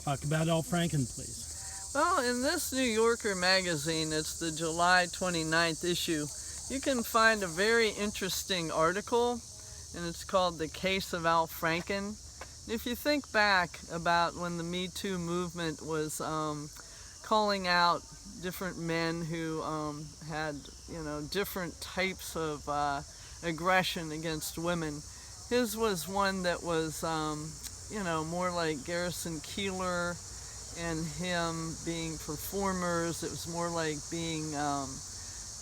Talk about Al Franken, please. Well, in this New Yorker magazine, it's the July 29th issue, you can find a very interesting article, and it's called The Case of Al Franken. If you think back about when the Me Too movement was calling out different men who had, different types of aggression against women, his was one that was, more like Garrison Keillor and him being performers. It was more like being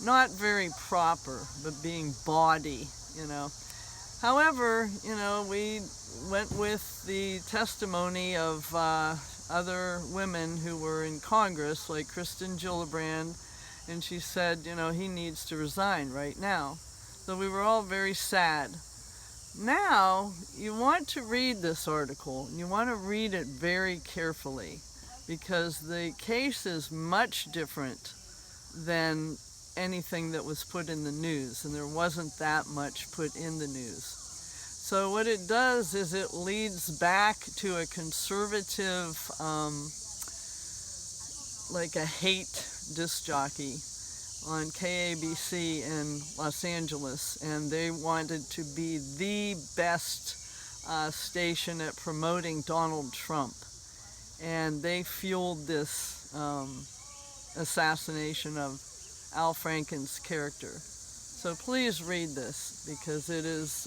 not very proper, but being bawdy, However, we went with the testimony of other women who were in Congress, like Kristen Gillibrand, and she said, he needs to resign right now. So we were all very sad. Now, you want to read this article, and you want to read it very carefully, because the case is much different than anything that was put in the news, and there wasn't that much put in the news. So what it does is it leads back to a conservative, like a hate disc jockey on KABC in Los Angeles, and they wanted to be the best station at promoting Donald Trump, and they fueled this assassination of Al Franken's character. So please read this, because it is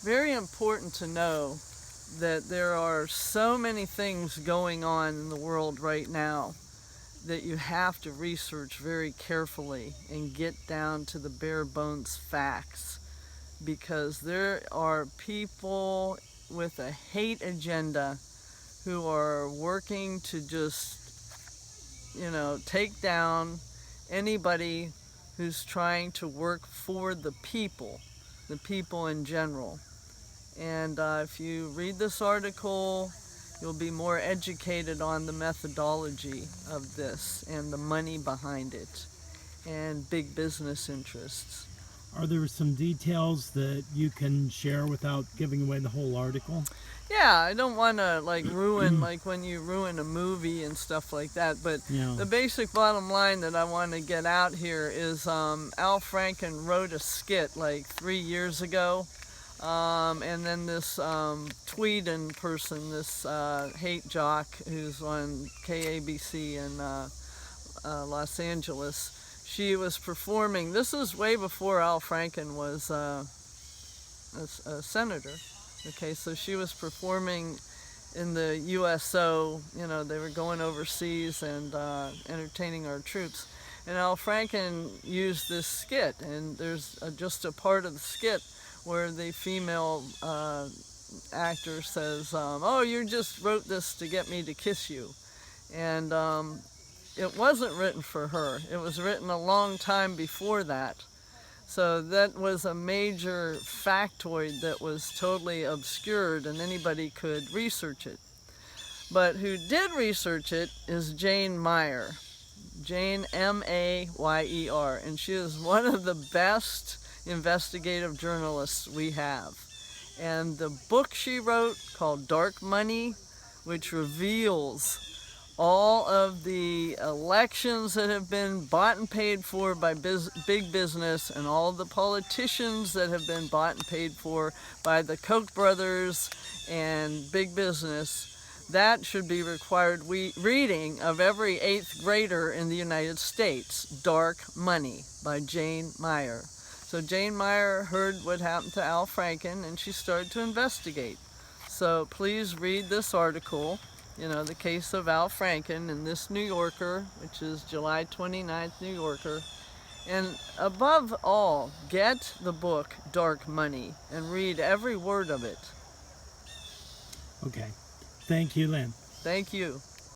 very important to know that there are so many things going on in the world right now that you have to research very carefully and get down to the bare bones facts, because there are people with a hate agenda who are working to just, take down anybody who's trying to work for the people in general. And if you read this article, you'll be more educated on the methodology of this and the money behind it and big business interests. Are there some details that you can share without giving away the whole article? Yeah, I don't want to ruin, like when you ruin a movie and stuff like that, but the basic bottom line that I want to get out here is Al Franken wrote a skit like 3 years ago, and then this Tweeden person, this hate jock who's on KABC in Los Angeles, she was performing. This is way before Al Franken was a senator. Okay, so she was performing in the USO, they were going overseas and entertaining our troops. And Al Franken used this skit, and there's just a part of the skit where the female actor says, oh, you just wrote this to get me to kiss you. And it wasn't written for her. It was written a long time before that. So that was a major factoid that was totally obscured, and anybody could research it. But who did research it is Jane Mayer. Jane, M-A-Y-E-R. And she is one of the best investigative journalists we have. And the book she wrote, called Dark Money, which reveals all of the elections that have been bought and paid for by big business, and all the politicians that have been bought and paid for by the Koch brothers and big business, that should be required reading of every 8th grader in the United States. Dark Money by Jane Mayer. So Jane Mayer heard what happened to Al Franken, and she started to investigate. So please read this article, The Case of Al Franken, in this New Yorker, which is July 29th New Yorker. And above all, get the book Dark Money and read every word of it. Okay. Thank you, Lynn. Thank you.